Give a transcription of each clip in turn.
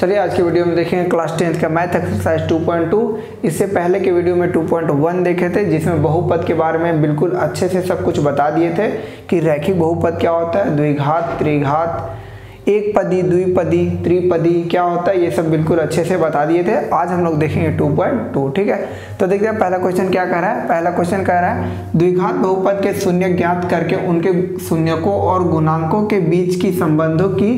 चलिए आज की वीडियो में देखेंगे क्लास 10th का मैथ एक्सरसाइज 2.2। इससे पहले के वीडियो में 2.1 देखे थे, जिसमें बहुपद के बारे में बिल्कुल अच्छे से सब कुछ बता दिए थे कि रैखिक बहुपद क्या होता है, द्विघात, त्रिघात, एक पदी, द्विपदी, त्रिपदी क्या होता है, ये सब बिल्कुल अच्छे से बता दिए थे। आज हम लोग देखेंगे 2.2। ठीक है, तो देखते हैं पहला क्वेश्चन क्या कह रहा है। पहला क्वेश्चन कह रहा है द्विघात बहुपद के शून्य ज्ञात करके उनके शून्यकों और गुणांकों के बीच की संबंधों की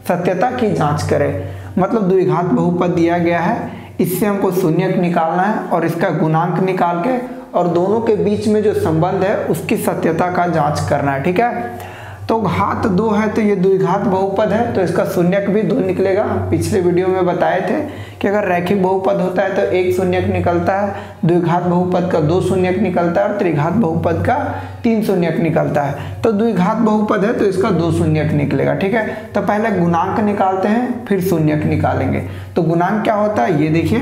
सत्यता की जांच करें। मतलब द्विघात बहुपद दिया गया है, इससे हमको शून्यक निकालना है और इसका गुणांक निकाल के और दोनों के बीच में जो संबंध है उसकी सत्यता का जांच करना है। ठीक है, तो घात 2 है तो ये द्विघात बहुपद है, तो इसका शून्यक भी 2 निकलेगा। पिछले वीडियो में बताए थे कि अगर रैखिक बहुपद होता है तो 1 शून्यक निकलता है, द्विघात बहुपद का 2 शून्यक निकलता है और त्रिघात बहुपद का 3 शून्यक निकलता है। तो द्विघात बहुपद है तो इसका 2 शून्यक निकलेगा। ठीक है, तो पहले गुणांक निकालते हैं फिर शून्यक निकालेंगे। तो गुणांक क्या होता है ये देखिए,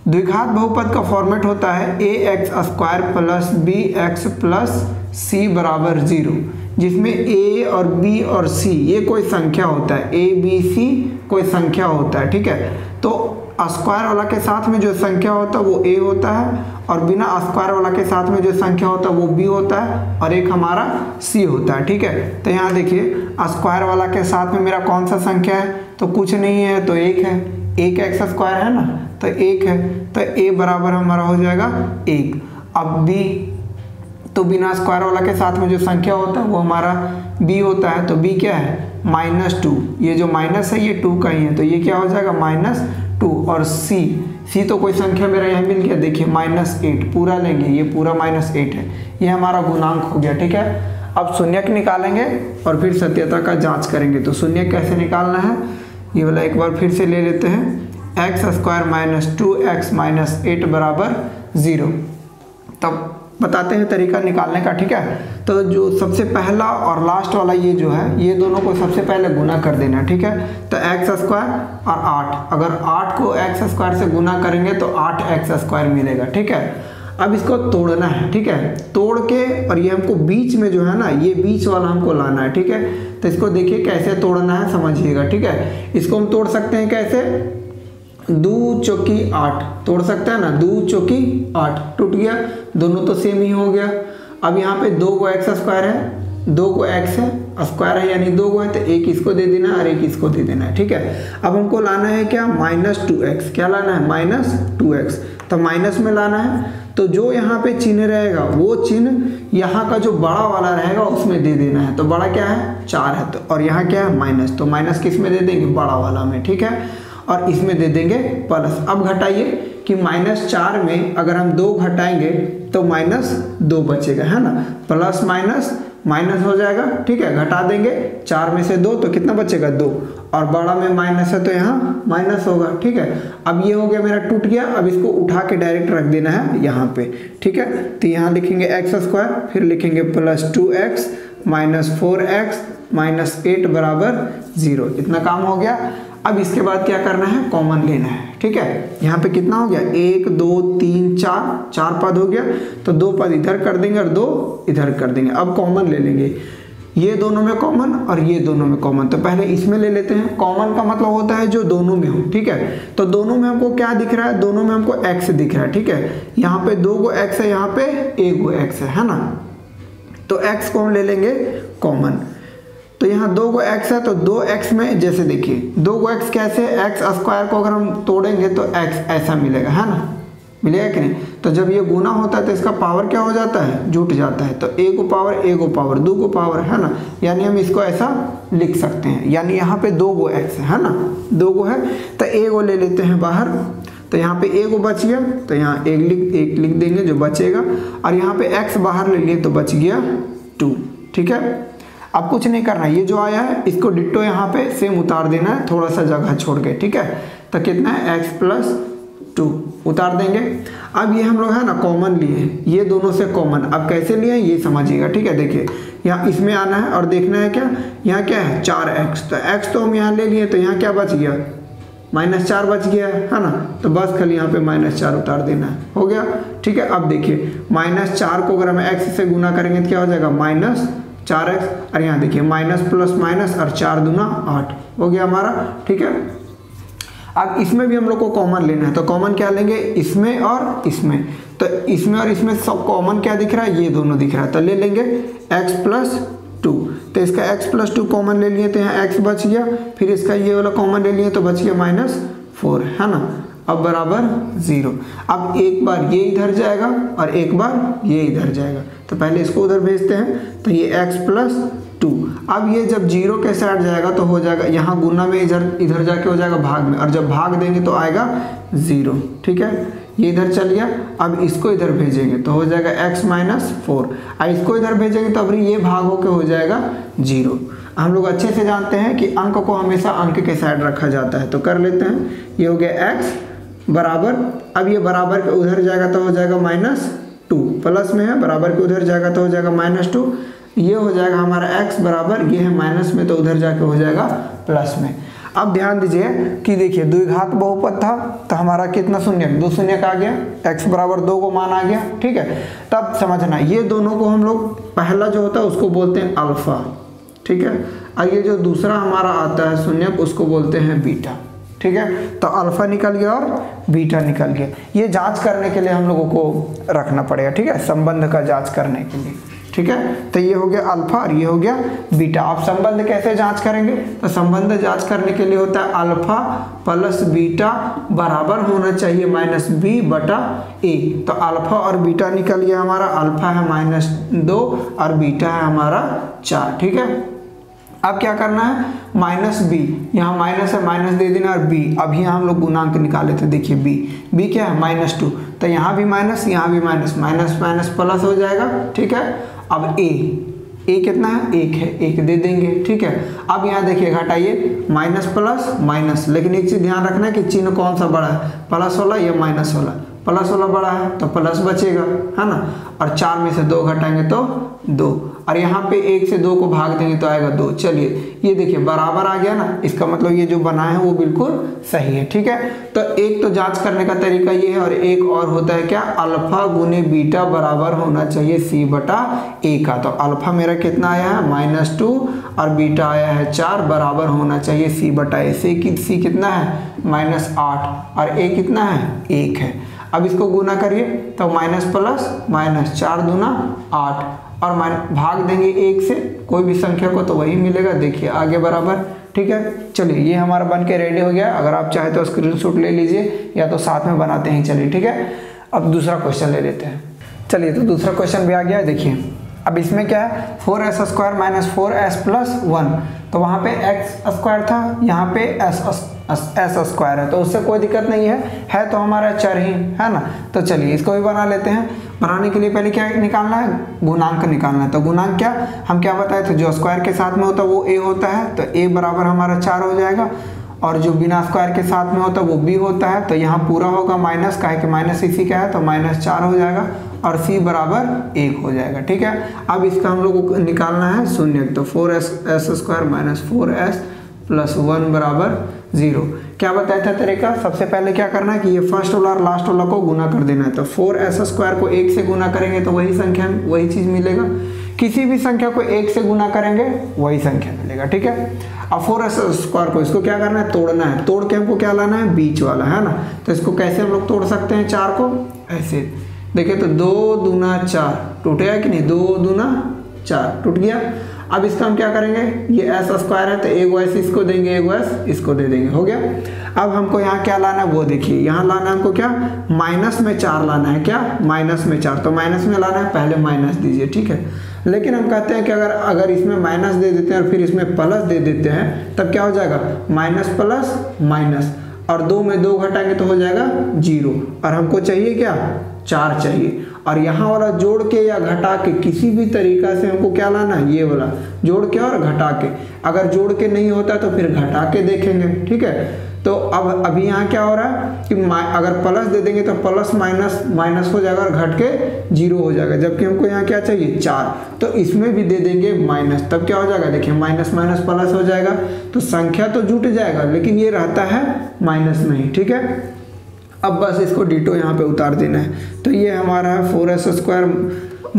द्विघात बहुपद का फॉर्मेट होता है ax² plus bx plus c बराबर 0, जिसमें a और b और c ये कोई संख्या होता है, a b c कोई संख्या होता है। ठीक है, तो स्क्वायर वाला के साथ में जो संख्या होता है वो a होता है और बिना स्क्वायर वाला के साथ में जो संख्या होता है वो b होता है और एक हमारा c होता है। ठीक है, तो यहाँ देखिए स्क्वायर वाला के साथ में मेरा कौन सा संख्या है, तो कुछ नहीं है तो 1 है, 1x² है ना, तो 1 है, तो a बराबर हमारा हो जाएगा 1। अब b, तो बिना स्क्वायर वाला के साथ में जो संख्या होता है वो हमारा b होता है, तो b क्या है -2, ये जो माइनस है ये 2 का ही है, तो ये क्या हो जाएगा -2। और c तो कोई संख्या मेरा यहाँ मिल गया, देखिए -8 पूरा लेंगे, ये पूरा -8 है, ये हमारा गुणांक हो गया। ठीक है, अब शून्यक निकालेंगे और फिर सत्यता का जांच करेंगे। तो शून्यक कैसे निकालना है ये वाला एक बार फिर से ले लेते हैं, x² - 2x - 8 बराबर 0। तब बताते हैं तरीका निकालने का। ठीक है, तो जो सबसे पहला और लास्ट वाला ये जो है ये दोनों को सबसे पहले गुना कर देना है। ठीक है, तो x² और 8, अगर 8 को x² से गुना करेंगे तो 8x² मिलेगा। ठीक है, अब इसको तोड़ना है। ठीक है, तोड़ के और ये हमको बीच में जो है ना ये बीच वाला हमको लाना है। ठीक है, तो इसको देखिए कैसे तोड़ना है समझिएगा। ठीक है, इसको हम तोड़ सकते हैं कैसे, 2 चौकी 8 तोड़ सकते हैं ना, 2 चौकी 8 टूट गया, दोनों तो सेम ही हो गया। अब यहाँ पे 2 को x² है, 2 को x है, स्क्वायर है यानी 2 को है, तो एक इसको दे देना है और एक इसको दे देना है। ठीक है, अब हमको लाना है क्या -2x, क्या लाना है -2x, तो माइनस में लाना है, तो जो यहाँ पे चिन्ह रहेगा वो चिन्ह यहाँ का जो बड़ा वाला रहेगा उसमें दे देना है। तो बड़ा क्या है 4 है, तो और यहाँ क्या है माइनस, तो माइनस किस में दे देंगे बड़ा वाला में। ठीक है, और इसमें दे देंगे प्लस। अब घटाइए कि -4 में अगर हम 2 घटाएंगे तो -2 बचेगा, है ना, प्लस माइनस माइनस हो जाएगा। ठीक है, घटा देंगे 4 में से 2 तो कितना बचेगा 2, और बड़ा में माइनस है तो यहाँ माइनस होगा। ठीक है, अब ये हो गया मेरा टूट गया, अब इसको उठा के डायरेक्ट रख देना है यहाँ पे। ठीक है, तो यहाँ लिखेंगे x², फिर लिखेंगे +2x - 4x - 8 बराबर 0। इतना काम हो गया। अब इसके बाद क्या करना है, कॉमन लेना है। ठीक है, यहाँ पे कितना हो गया 1 2 3 4 पद हो गया, तो 2 पद इधर कर देंगे और 2 इधर कर देंगे। अब कॉमन ले लेंगे, ये दोनों में कॉमन और ये दोनों में कॉमन, तो पहले इसमें ले लेते हैं। कॉमन का मतलब होता है जो दोनों में हो। ठीक है, तो दोनों में हमको क्या दिख रहा है, दोनों में हमको x दिख रहा है। ठीक है, यहाँ पे 2 को x है, यहाँ पे 1 को x है ना, तो x को हम ले लेंगे कॉमन। तो यहाँ 2 को x है तो 2x में जैसे देखिए 2 को x कैसे, x² को अगर हम तोड़ेंगे तो x ऐसा मिलेगा, है ना, मिलेगा कि नहीं। तो जब ये गुना होता है तो इसका पावर क्या हो जाता है, जुट जाता है, तो a को पावर 2 को पावर, है ना, यानी हम इसको ऐसा लिख सकते हैं। यानी यहाँ पे 2 को x है ना, 2 को है, तो a को ले लेते हैं बाहर, तो यहाँ पे a को बच गया, तो यहाँ एक लिख देंगे जो बचेगा, और यहाँ पे x बाहर ले लिए तो बच गया 2। ठीक है, अब कुछ नहीं करना, ये जो आया है इसको डिट्टो यहाँ पे सेम उतार देना है, थोड़ा सा जगह छोड़ के। ठीक है, तो कितना है x + 2 उतार देंगे। अब ये हम लोग है ना कॉमन लिए, ये दोनों से कॉमन, अब कैसे लिए ये समझिएगा। ठीक है, देखिए यहाँ इसमें आना है और देखना है क्या, यहाँ क्या है 4x, तो x तो हम यहाँ ले लिए, तो यहाँ क्या बच गया -4 बच गया, है ना, तो बस खाली यहाँ पे -4 उतार देना है, हो गया। ठीक है, अब देखिए -4 को अगर हम x से गुना करेंगे तो क्या हो जाएगा -4x, और यहाँ देखिए माइनस प्लस माइनस और 4 दूना 8 हो गया हमारा। ठीक है, अब इसमें भी हम लोग को कॉमन लेना है, तो कॉमन क्या लेंगे, इसमें और इसमें, तो इसमें और इसमें सब कॉमन क्या दिख रहा है, ये दोनों दिख रहा है, तो ले लेंगे x+2, तो इसका x+2 कॉमन ले लिए तो यहाँ x बच गया, फिर इसका ये वाला कॉमन ले लिए तो बच गया -4, है ना। अब बराबर 0। अब एक बार ये इधर जाएगा और एक बार ये इधर जाएगा, तो पहले इसको उधर भेजते हैं, तो ये x+2। अब ये जब 0 के साइड जाएगा तो हो जाएगा यहाँ गुना में, इधर जाके हो जाएगा भाग में, और जब भाग देंगे तो आएगा 0, ठीक है। ये इधर चल गया, अब इसको इधर भेजेंगे तो हो जाएगा x-4, और इसको इधर भेजेंगे तो अब ये भाग होके हो जाएगा 0। हम लोग अच्छे से जानते हैं कि अंक को हमेशा अंक के साइड रखा जाता है, तो कर लेते हैं। ये हो गया x बराबर, अब ये बराबर के उधर जाएगा तो हो जाएगा -2, प्लस में है, बराबर के उधर जाएगा तो हो जाएगा -2, ये हो जाएगा हमारा x बराबर, ये है माइनस में तो उधर जाके हो जाएगा प्लस में। अब ध्यान दीजिए कि देखिए द्विघात बहुपद था तो हमारा कितना शून्यक, 2 शून्यक आ गया, x बराबर 2 को मान आ गया, ठीक है। तब समझना ये दोनों को हम लोग, पहला जो होता है उसको बोलते हैं अल्फा, ठीक है, और ये जो दूसरा हमारा आता है शून्यक उसको बोलते हैं बीटा, ठीक है। तो अल्फा निकल गया और बीटा निकल गया, ये जांच करने के लिए हम लोगों को रखना पड़ेगा, ठीक है, संबंध का जांच करने के लिए, ठीक है। तो ये हो गया अल्फा और ये हो गया बीटा। आप संबंध कैसे जांच करेंगे, तो संबंध जांच करने के लिए होता है अल्फा प्लस बीटा बराबर होना चाहिए -b/a। तो अल्फा और बीटा निकल गया हमारा, अल्फा है -2 और बीटा है हमारा 4, ठीक है। अब क्या करना है, -b, यहाँ माइनस है, माइनस दे देना, और b, अभी हम लोग गुणांक निकाले थे, देखिए b क्या है -2, तो यहाँ भी माइनस, यहाँ भी माइनस, माइनस माइनस प्लस हो जाएगा, ठीक है। अब a कितना है, 1 है, 1 दे देंगे, ठीक है। अब यहाँ देखिए घटाइए, माइनस प्लस माइनस, लेकिन एक चीज ध्यान रखना है कि चिन्ह कौन सा बड़ा है, प्लस वाला या माइनस वाला, प्लस वाला बड़ा है तो प्लस बचेगा, है ना, और 4 में से 2 घटाएंगे तो 2, और यहाँ पे 1 से 2 को भाग देंगे तो आएगा 2। चलिए ये देखिए बराबर आ गया ना, इसका मतलब ये जो बना है वो बिल्कुल सही है, ठीक है। तो एक तो जांच करने का तरीका ये है, और एक और होता है क्या, अल्फा गुने बीटा बराबर होना चाहिए c/a का। तो अल्फा मेरा कितना आया है -2 और बीटा आया है 4, बराबर होना चाहिए c/a। c कितना है -8 और a कितना है 1 है। अब इसको गुना करिए तो माइनस प्लस माइनस, 4 दूना 8, और भाग देंगे 1 से कोई भी संख्या को तो वही मिलेगा, देखिए आगे बराबर, ठीक है। चलिए ये हमारा बन के रेडी हो गया, अगर आप चाहे तो स्क्रीनशॉट ले लीजिए या तो साथ में बनाते हैं, चलिए ठीक है। अब दूसरा क्वेश्चन ले लेते हैं, चलिए तो दूसरा क्वेश्चन भी आ गया है, देखिए अब इसमें क्या है, 4s² - 4s + 1, तो वहाँ पे x² था, यहाँ पे s² है, तो उससे कोई दिक्कत नहीं है तो हमारा चर ही है ना। तो चलिए इसको भी बना लेते हैं। बनाने के लिए पहले क्या निकालना है, गुणांक निकालना है। तो गुणांक क्या, हम क्या बताए थे, जो स्क्वायर के साथ में होता है वो a होता है, तो a बराबर हमारा 4 हो जाएगा, और जो बिना स्क्वायर के साथ में होता है वो b होता है, तो यहाँ पूरा होगा माइनस, का है कि माइनस इसी का है तो -4 हो जाएगा, और c बराबर 1 हो जाएगा, ठीक है। अब इसका हम लोग को निकालना है शून्यक, तो 4s² - 4s + 1 बराबर 0। क्या बताया था तरीका, सबसे पहले क्या करना है कि ये फर्स्ट वाला और लास्ट वाला को गुना कर देना है। तो 4s² को 1 से गुना करेंगे तो वही संख्या, वही चीज मिलेगा, किसी भी संख्या को 1 से गुना करेंगे वही संख्या मिलेगा, ठीक है। अब 4s² को इसको क्या करना है, तोड़ना है, तोड़ के हमको क्या लाना है, बीच वाला, है ना। तो इसको कैसे हम लोग तोड़ सकते हैं, 4 को ऐसे देखिए, तो 2 दूना 4 टूटेगा कि नहीं, 2 दूना 4 टूट गया। अब इसका हम क्या करेंगे, ये s² है तो एक s इसको देंगे, एक s इसको दे देंगे, हो गया। अब हमको यहाँ क्या लाना है वो देखिए, यहाँ लाना है हमको क्या, माइनस में 4 लाना है, क्या माइनस में 4, तो माइनस में लाना है, पहले माइनस दीजिए, ठीक है। लेकिन हम कहते हैं कि अगर इसमें माइनस दे देते हैं और फिर इसमें प्लस दे देते हैं तब क्या हो जाएगा, माइनस प्लस माइनस, और 2 में 2 घटाएंगे तो हो जाएगा 0, और हमको चाहिए क्या, 4 चाहिए। और यहाँ वाला जोड़ के या घटा के किसी भी तरीका से हमको क्या लाना है, ये वाला जोड़ के और घटा के, अगर जोड़ के नहीं होता तो फिर घटा के देखेंगे, ठीक है। तो अब अभी यहाँ क्या हो रहा है कि अगर प्लस दे देंगे तो प्लस माइनस माइनस हो जाएगा और घट के 0 हो जाएगा, जबकि हमको यहाँ क्या चाहिए 4, तो इसमें भी दे देंगे माइनस, तब क्या हो जाएगा, देखिए माइनस माइनस प्लस हो जाएगा, तो संख्या तो जुट जाएगा लेकिन ये रहता है माइनस में ही, ठीक है। अब बस इसको डिटो यहाँ पे उतार देना है, तो ये हमारा है 4s² -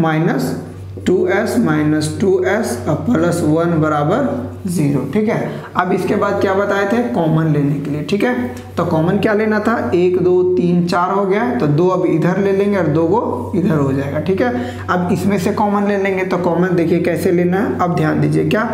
2s माइनस 2s और प्लस 1 बराबर 0। ठीक है, अब इसके बाद क्या बताए थे, कॉमन लेने के लिए। ठीक है, तो कॉमन क्या लेना था, 1 2 3 4 हो गया, तो 2 अब इधर ले लेंगे और 2 को इधर हो जाएगा। ठीक है, अब इसमें से कॉमन ले लेंगे, तो कॉमन देखिए कैसे लेना है। अब ध्यान दीजिए क्या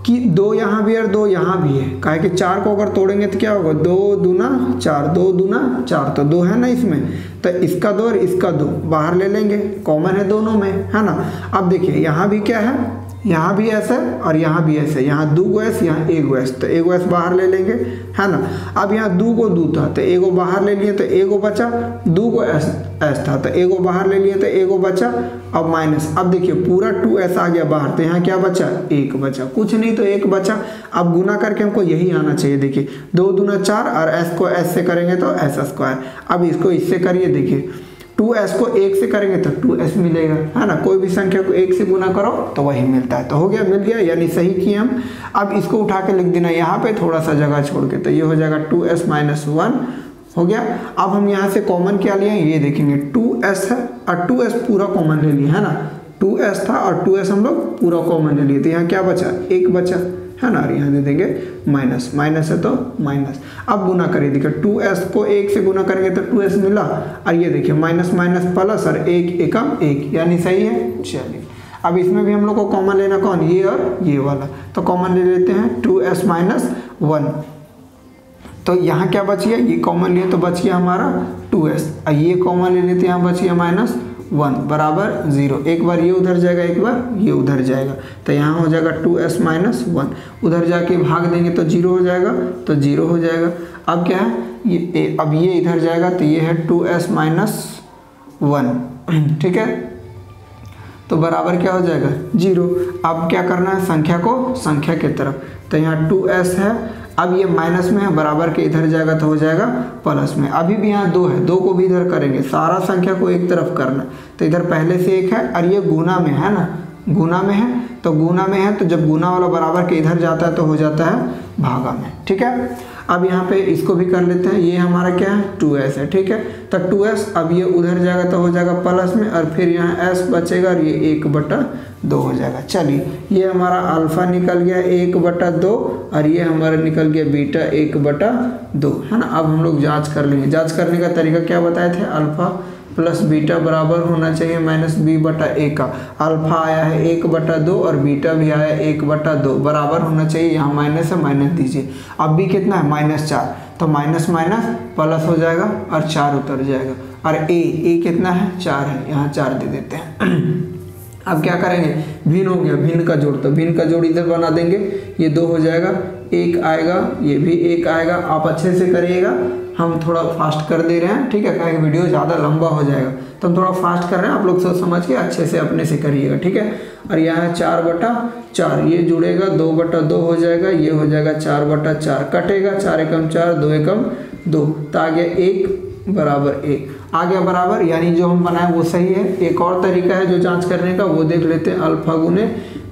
कि 2 यहाँ भी और 2 यहाँ भी है, काहे कि 4 को अगर तोड़ेंगे तो क्या होगा, 2 दूना 4, 2 दूना 4, तो 2 है ना इसमें, तो इसका 2 और इसका 2 बाहर ले लेंगे, कॉमन है दोनों में, है ना। अब देखिए यहाँ भी क्या है, यहाँ भी ऐसा है और यहाँ भी ऐसा है, यहाँ 2 गो एस, यहाँ 1 गो एस, तो 1 गो एस बाहर ले लेंगे, है ना। अब यहाँ 2 को 2 था तो 1 गो बाहर ले लिए तो 1 गो बचा, 2 को एस था तो 1 गो बाहर ले लिए तो 1 गो बचा। अब माइनस, अब देखिए पूरा 2s आ गया बाहर, तो यहाँ क्या बचा, 1 बचा, कुछ नहीं तो 1 बचा। अब गुना करके हमको यही आना चाहिए, देखिए 2 दूना 4 और s को s से करेंगे तो s स्क्वायर। अब इसको इससे करिए, देखिए 2s को 1 से करेंगे तो 2s मिलेगा, है ना। कोई भी संख्या को 1 से गुना करो तो वही मिलता है, तो हो गया, मिल गया, यानी सही किए हम। अब इसको उठा के लिख देना यहाँ पे थोड़ा सा जगह छोड़ के, तो ये हो जाएगा 2s माइनस 1 हो गया। अब हम यहाँ से कॉमन क्या लिए, ये देखेंगे 2s है और 2s पूरा कॉमन ले लिए, है ना। 2s था और 2s हम लोग पूरा कॉमन ले लिए, तो यहाँ क्या बचा, 1 बचा, है ना। और यहाँ दे देंगे माइनस, माइनस है तो माइनस। अब गुना करिए, देखिए 2s को 1 से गुना करेंगे तो 2s मिला, और ये देखिए माइनस माइनस प्लस और 1 एकम 1, यानी सही है। चलिए अब इसमें भी हम लोग को कॉमन लेना, कौन, ये और ये वाला, तो कॉमन ले लेते हैं 2s माइनस 1। तो यहाँ क्या बच गया, ये कॉमन लिए तो बच गया हमारा 2s, और ये कॉमन ले लेते हैं, यहाँ बच गया माइनस 1 बराबर 0। एक बार ये उधर जाएगा, एक बार ये उधर जाएगा, तो यहाँ हो जाएगा 2s माइनस 1, उधर जाके भाग देंगे तो 0 हो जाएगा, तो 0 हो जाएगा। अब क्या है, ये अब ये इधर जाएगा, तो ये है 2s माइनस 1। ठीक है, तो बराबर क्या हो जाएगा, 0। अब क्या करना है, संख्या को संख्या की तरफ, तो यहाँ 2s है, अब ये माइनस में है, बराबर के इधर जाएगा तो हो जाएगा प्लस में। अभी भी यहाँ 2 है, 2 को भी इधर करेंगे, सारा संख्या को एक तरफ करना, तो इधर पहले से 1 है और ये गुना में है ना, गुना में है, तो गुना में है, तो जब गुना वाला बराबर के इधर जाता है तो हो जाता है भागा में। ठीक है, अब यहाँ पे इसको भी कर लेते हैं, ये हमारा क्या है, 2s है। ठीक है, तो 2s, अब ये उधर जाएगा तो हो जाएगा प्लस में, और फिर यहाँ s बचेगा और ये 1/2 हो जाएगा। चलिए ये हमारा अल्फा निकल गया 1/2 और ये हमारा निकल गया बीटा 1/2, है ना। अब हम लोग जाँच कर लेंगे, जाँच करने का तरीका क्या बताए थे, अल्फा प्लस बीटा बराबर होना चाहिए माइनस b/a का। अल्फा आया है 1/2 और बीटा भी आया है 1/2, बराबर होना चाहिए, यहाँ माइनस है, माइनस दीजिए। अब b कितना है, -4, तो माइनस माइनस प्लस हो जाएगा और 4 उतर जाएगा, और a कितना है, 4 है, यहाँ 4 दे देते हैं। अब क्या करेंगे, भिन्न हो गया, भिन्न का जोड़, तो भिन्न का जोड़ इधर बना देंगे, ये 2 हो जाएगा, 1 आएगा, ये भी 1 आएगा। आप अच्छे से करिएगा, हम थोड़ा फास्ट कर दे रहे हैं, ठीक है, क्योंकि वीडियो ज़्यादा लंबा हो जाएगा, तो हम थोड़ा फास्ट कर रहे हैं, आप लोग सोच समझ के अच्छे से अपने से करिएगा। ठीक है, और यहाँ है 4/4, ये जुड़ेगा 2/2 हो जाएगा, ये हो जाएगा 4/4, कटेगा, 4 एकम 4, 2 एकम 2, तो आ गया 1 बराबर 1 आ गया बराबर, यानी जो हम बनाए वो सही है। एक और तरीका है जो जांच करने का, वो देख लेते हैं, अल्फा गुने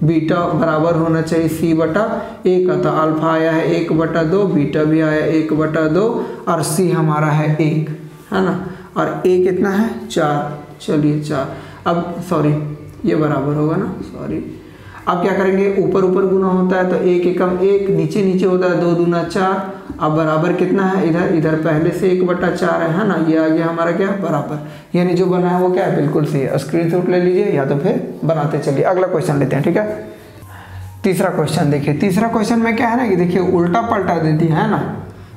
बीटा बराबर होना चाहिए c/a का, तो अल्फा आया है 1/2, बीटा भी आया 1/2 और c हमारा है 1, है ना, और a कितना है, 4। चलिए 4, अब सॉरी ये बराबर होगा ना, सॉरी। अब क्या करेंगे, ऊपर ऊपर गुना होता है तो 1 एकम 1, नीचे नीचे होता है 2 दूना 4। अब बराबर कितना है, इधर इधर पहले से 1/4 है ना, ये आ गया हमारा क्या, बराबर, यानी जो बना है वो क्या है, बिल्कुल सही है। स्क्रीनशॉट ले लीजिए या तो फिर बनाते चलिए। अगला क्वेश्चन लेते हैं, ठीक है। तीसरा क्वेश्चन देखिए, तीसरा क्वेश्चन में क्या है ना कि देखिए उल्टा पलटा दे दी है ना।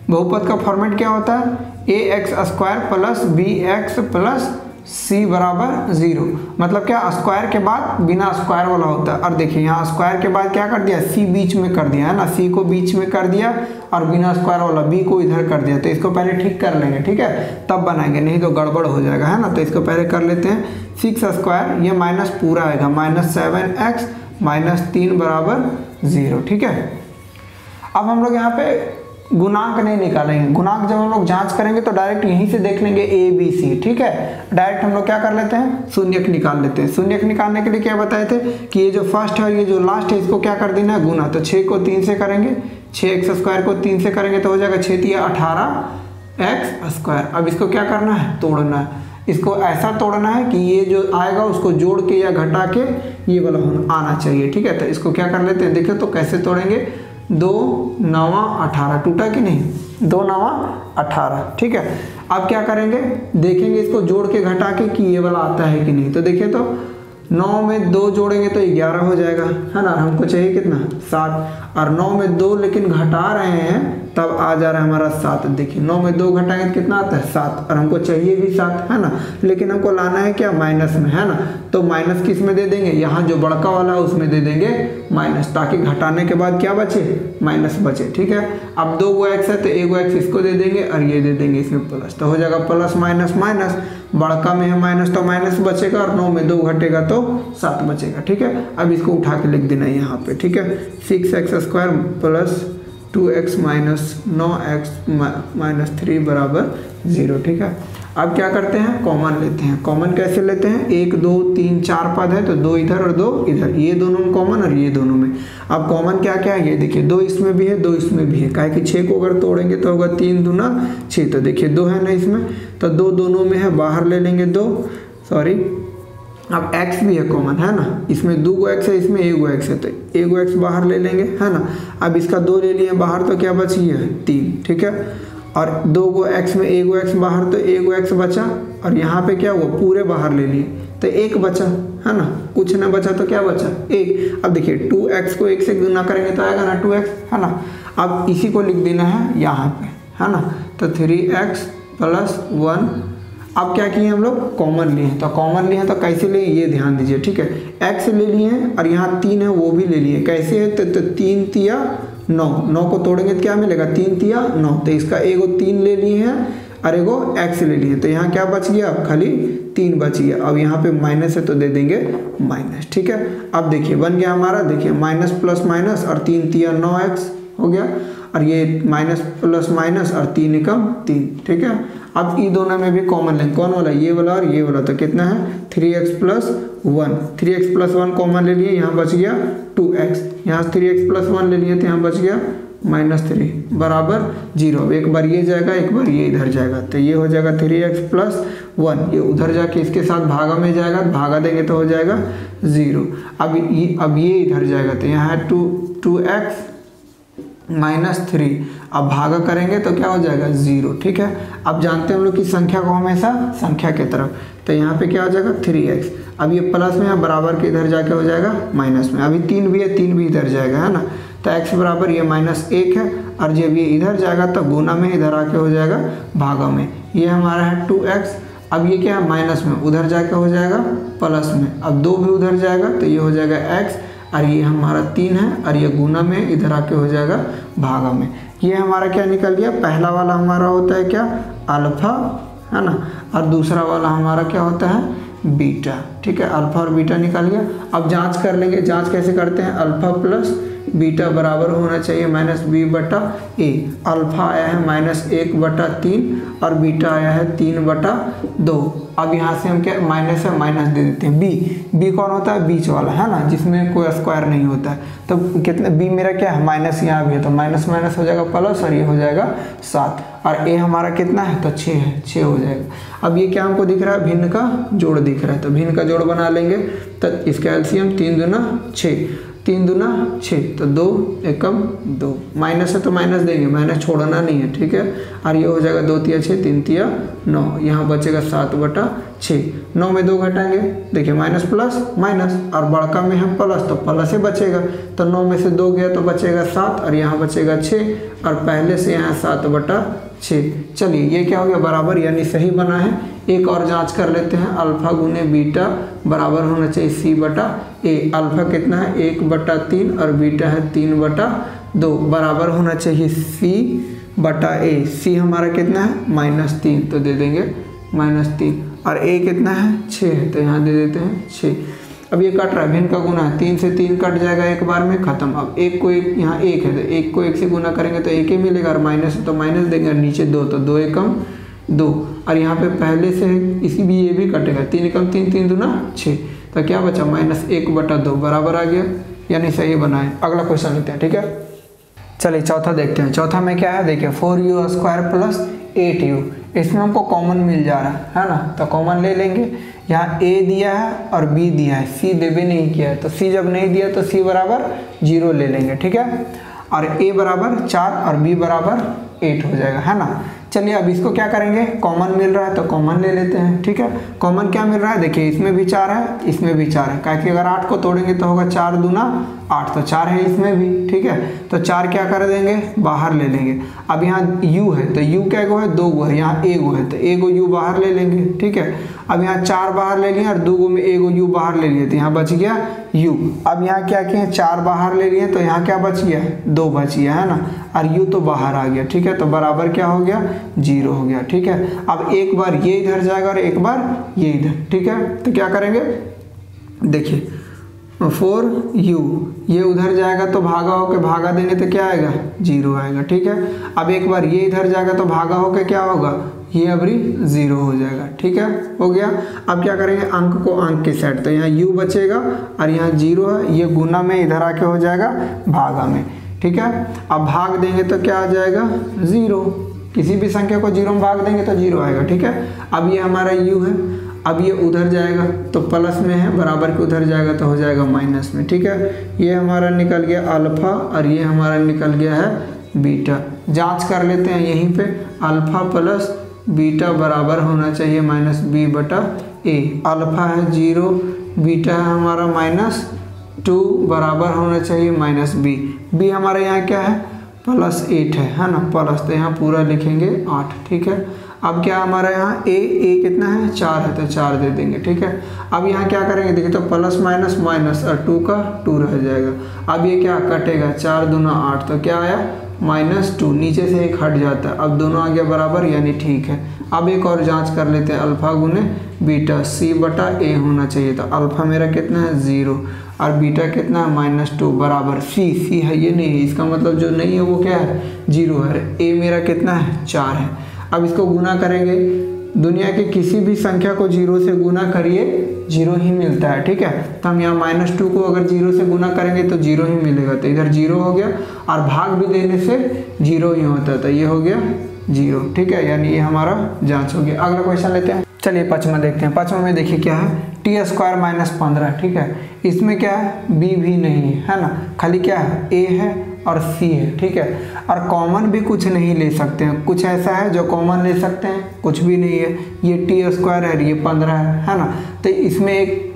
बहुपद का फॉर्मेट क्या होता है, ax² plus bx plus c बराबर 0, मतलब क्या, स्क्वायर के बाद बिना स्क्वायर वाला होता है। और देखिए यहाँ स्क्वायर के बाद क्या कर दिया, c बीच में कर दिया है ना, c को बीच में कर दिया और बिना स्क्वायर वाला b को इधर कर दिया, तो इसको पहले ठीक कर लेंगे, ठीक है, तब बनाएंगे, नहीं तो गड़बड़ हो जाएगा, है ना। तो इसको पहले कर लेते हैं, 6², ये माइनस पूरा आएगा, -7x -3 बराबर 0, ठीक है। अब हम लोग यहाँ पे गुणांक नहीं निकालेंगे, गुणांक जब हम लोग जांच करेंगे तो डायरेक्ट यहीं से देख लेंगे a b c, ठीक है। डायरेक्ट हम लोग क्या कर लेते हैं, शून्यक निकाल लेते हैं। शून्यक निकालने के लिए क्या बताए थे कि ये जो फर्स्ट है और ये जो लास्ट है इसको क्या कर देना है, गुना। तो 6 को 3 से करेंगे, 6x² को 3 से करेंगे तो हो जाएगा 6 × 18x²। अब इसको क्या करना है, तोड़ना है। इसको ऐसा तोड़ना है कि ये जो आएगा उसको जोड़ के या घटा के ये वाला आना चाहिए, ठीक है। तो इसको क्या कर लेते हैं, देखिए तो कैसे तोड़ेंगे, 2 9 18 टूटा कि नहीं, 2 9 18, ठीक है। अब क्या करेंगे, देखेंगे इसको जोड़ के घटा के कि ये वाला आता है कि नहीं। तो देखिए तो 9 में 2 जोड़ेंगे तो 11 हो जाएगा, है ना। हमको चाहिए कितना, 7, और 9 में 2 लेकिन घटा रहे हैं तब आ जा रहा है हमारा 7। देखिए 9 में 2 घटाएंगे तो कितना आता है, 7, और हमको चाहिए भी 7, है ना। लेकिन हमको लाना है क्या, माइनस में, है ना। तो माइनस किस में दे देंगे, यहाँ जो बड़का वाला है उसमें दे देंगे माइनस, ताकि घटाने के बाद क्या बचे, माइनस बचे, ठीक है। अब 2 गो एक्स है तो 1 गो एक्स इसको दे देंगे और ये दे देंगे इसमें प्लस, तो हो जाएगा प्लस माइनस माइनस, बड़का में है माइनस तो माइनस बचेगा, और 9 में 2 घटेगा तो 7 बचेगा, ठीक है। अब इसको उठा के लिख देना है यहाँ पे, ठीक है। 6x² plus 2x minus 9x minus 3 बराबर 0, ठीक है। अब क्या करते हैं, कॉमन लेते हैं। कॉमन कैसे लेते हैं, 1 2 3 4 पद है तो 2 इधर और 2 इधर, ये दोनों में कॉमन और ये दोनों में। अब कॉमन क्या क्या है, ये देखिए 2 इसमें भी है 2 इसमें भी है, काहे कि 6 को अगर तोड़ेंगे तो होगा 3 दूना 6, तो देखिए 2 है ना इसमें, तो 2 दोनों में है, बाहर ले लेंगे 2, सॉरी। अब x भी है कॉमन, है ना, इसमें 2 गो x है, इसमें 1 गो x है, तो 1 गो x बाहर ले लेंगे, है ना। अब इसका 2 ले लिए बाहर तो क्या बची है, 3, ठीक है। और 2 गो x में 1 गो x बाहर तो 1 गो x बचा, और यहाँ पे क्या हुआ, पूरे बाहर ले लिए तो 1 बचा, है ना। कुछ ना बचा तो क्या बचा, 1। अब देखिए 2x को 1 से गुना करेंगे तो आएगा ना 2x, है ना। अब इसी को लिख देना है यहाँ पे, है ना। तो 3x प्लस 1। अब क्या किए हम लोग, कॉमन लिए हैं, तो कॉमन लिए हैं तो कैसे लिए ये ध्यान दीजिए, ठीक है। x ले लिए हैं और यहाँ 3 है वो भी ले लिए, कैसे है, तो 3 तिया 9, 9 को तोड़ेंगे तो क्या मिलेगा, 3 तिया 9, तो इसका एगो 3 ले लिए हैं और एगो x ले लिए, तो यहाँ क्या बच गया, खाली 3 बच गया। अब यहाँ पे माइनस है तो दे देंगे माइनस, ठीक है। अब देखिए बन गया हमारा, देखिए माइनस प्लस माइनस और 3 तिया 9x हो गया, और ये माइनस प्लस माइनस और 3 एकम 3, ठीक है। अब ये दोनों में भी कॉमन लेंगे, कौन वाला, ये वाला और ये वाला, तो कितना है 3x plus 1, 3x plus 1 common ले लिए, यहाँ बच गया 2x, यहाँ 3x प्लस 1 ले लिए तो यहाँ बच गया -3 बराबर 0। एक बार ये जाएगा एक बार ये इधर जाएगा, तो ये हो जाएगा 3x प्लस 1, ये उधर जाके इसके साथ भागा में जाएगा, भागा देंगे तो हो जाएगा 0। अब ये इधर जाएगा तो यहाँ है 2x -3, अब भागा करेंगे तो क्या हो जाएगा 0, ठीक है। अब जानते हैं हम लोग की संख्या को हमेशा संख्या के तरफ, तो यहाँ पे क्या हो जाएगा 3x, अब ये प्लस में है बराबर के इधर जाके हो जाएगा माइनस में, अभी 3 भी है 3 भी इधर जाएगा, है ना। तो x बराबर ये -1 है, और जब ये इधर जाएगा तो गुना में इधर आके हो जाएगा भागा में, ये हमारा है 2x। अब ये क्या है माइनस में, उधर जाके हो जाएगा प्लस में, अब 2 भी उधर जाएगा तो ये हो जाएगा x, और ये हमारा 3 है, और ये गुना में इधर आके हो जाएगा भागा में। ये हमारा क्या निकल गया, पहला वाला हमारा होता है क्या, अल्फा, है ना, और दूसरा वाला हमारा क्या होता है, बीटा, ठीक है। अल्फा और बीटा निकल गया। अब जांच कर लेंगे, जांच कैसे करते हैं, अल्फा प्लस बीटा बराबर होना चाहिए -b/a। अल्फा आया है -1/3 और बीटा आया है 3/2। अब यहाँ से हम क्या माइनस है माइनस दे देते हैं, बी कौन होता है, बीच वाला, है ना, जिसमें कोई स्क्वायर नहीं होता है। तो कितना बी मेरा क्या है, माइनस यहाँ भी है तो माइनस माइनस हो जाएगा प्लस, और ये हो जाएगा 7, और ए हमारा कितना है तो 6 है, 6 हो जाएगा। अब ये क्या हमको दिख रहा है, भिन्न का जोड़ दिख रहा है, तो भिन्न का जोड़ बना लेंगे। तो इसका एलसीएम 3 दूना 6, 3 दूना 6, तो 2 एकम 2, माइनस है तो माइनस देंगे, माइनस छोड़ना नहीं है, ठीक है। और ये हो जाएगा 2 तिया 6, 3 तिया 9, यहाँ बचेगा 7/6। 9 में 2 घटाएंगे, देखिए माइनस प्लस माइनस, और बड़का में है प्लस तो प्लस ही बचेगा, तो 9 में से 2 गया तो बचेगा 7, और यहाँ बचेगा 6, और पहले से यहाँ 7/6। चलिए ये क्या हो गया, बराबर यानी सही बना है। एक और जांच कर लेते हैं, अल्फा गुने बीटा बराबर होना चाहिए c/a। अल्फा कितना है 1/3 और बीटा है 3/2, बराबर होना चाहिए c/a। c हमारा कितना है -3, तो दे देंगे -3, और a कितना है 6 है, तो यहाँ दे देते हैं 6। अब ये कट रहा है, भिन्न का गुना है, 3 से 3 कट जाएगा एक बार में, खत्म। अब 1 को 1, यहाँ 1 है तो 1 को 1 से गुना करेंगे तो 1 ही मिलेगा, और माइनस है तो माइनस देंगे, और नीचे 2 तो 2 एकम 2, और यहाँ पे पहले से इसी भी ये भी कटेगा, 3 एकम 3, 3 दूना 6, तो क्या बचा -1/2 बराबर आ गया, यानी सही बना है। अगला क्वेश्चन लेते हैं, ठीक है। चलिए चौथा देखते हैं। चौथा में क्या है, देखिए 4u स्क्वायर प्लस 8u, इसमें हमको कॉमन मिल जा रहा है ना, तो कॉमन ले लेंगे। यहाँ a दिया है और b दिया है, c देवे नहीं किया है, तो c जब नहीं दिया तो c बराबर 0 ले लेंगे, ठीक है। और a बराबर 4 और b बराबर 8 हो जाएगा, है ना। चलिए अब इसको क्या करेंगे, कॉमन मिल रहा है तो कॉमन ले लेते हैं, ठीक है। कॉमन क्या मिल रहा है, देखिए इसमें भी 4 है, इसमें भी 4 है, क्योंकि अगर 8 को तोड़ेंगे तो होगा 4 दूना 8, तो 4 है इसमें भी, ठीक है। तो 4 क्या कर देंगे, बाहर ले लेंगे। अब यहाँ u है तो u क्या गो है, 2 गो है, यहाँ a गो है तो a गो u बाहर ले लेंगे, ठीक है। अब यहाँ 4 बाहर ले लिए और 2 गो में a गो u बाहर ले लिए, तो यहाँ बच गया u। अब यहाँ क्या किए, 4 बाहर ले लिए तो यहाँ क्या बच गया, 2 बच गया, है ना, और u तो बाहर आ गया, ठीक है। तो बराबर क्या हो गया, 0 हो गया, ठीक है। अब एक बार ये इधर जाएगा और एक बार ये इधर, ठीक है। तो क्या करेंगे, देखिए 4u ये उधर जाएगा तो भागा होके भागा देंगे तो क्या आएगा, 0 आएगा, ठीक है। अब एक बार ये इधर जाएगा तो भागा होके क्या होगा, ये अभी 0 हो जाएगा, ठीक है, हो गया। अब क्या करेंगे, अंक को अंक की साइड, तो यहाँ u बचेगा और यहाँ 0 है, ये गुना में इधर आके हो जाएगा भागा में, ठीक है। अब भाग देंगे तो क्या आ जाएगा, 0, किसी भी संख्या को 0 में भाग देंगे तो 0 आएगा, ठीक है। अब ये हमारा u है, अब ये उधर जाएगा तो प्लस में है, बराबर के उधर जाएगा तो हो जाएगा माइनस में, ठीक है। ये हमारा निकल गया अल्फा और ये हमारा निकल गया है बीटा। जांच कर लेते हैं यहीं पे, अल्फा प्लस बीटा बराबर होना चाहिए माइनस b बटा a। अल्फा है 0, बीटा है हमारा -2 बराबर होना चाहिए माइनस b हमारे यहाँ क्या है, +8 है ना, प्लस, तो यहाँ पूरा लिखेंगे 8, ठीक है। अब क्या हमारा यहाँ a कितना है, 4 है, तो 4 दे देंगे, ठीक है। अब यहाँ क्या करेंगे, देखिए तो प्लस माइनस माइनस और 2 का 2 रह जाएगा। अब ये क्या कटेगा, 4 दूना 8, तो क्या आया -2, नीचे से एक हट जाता है, अब दोनों आ गया बराबर, यानी ठीक है। अब एक और जांच कर लेते हैं, अल्फा गुने बीटा c बटा a होना चाहिए, तो अल्फा मेरा कितना है 0 और बीटा कितना है -2 बराबर c है, ये नहीं है, इसका मतलब जो नहीं है वो क्या है, 0 है। a मेरा कितना है, 4 है। अब इसको गुना करेंगे, दुनिया की किसी भी संख्या को 0 से गुना करिए 0 ही मिलता है, ठीक है। तो हम यहाँ -2 को अगर 0 से गुना करेंगे तो 0 ही मिलेगा, तो इधर 0 हो गया और भाग भी देने से 0 ही होता है, तो ये हो गया 0, ठीक है, यानी ये हमारा जांच हो गया। अगला क्वेश्चन लेते हैं, चलिए पाँचवा देखते हैं। पाँचवा में देखिए क्या है, टी स्क्वायर -15, ठीक है। इसमें क्या है, बी भी नहीं है ना, खाली क्या है, ए है और सी है, ठीक है। और कॉमन भी कुछ नहीं ले सकते हैं, कुछ ऐसा है जो कॉमन ले सकते हैं, कुछ भी नहीं है। ये टी स्क्वायर है, ये 15 है ना। तो इसमें एक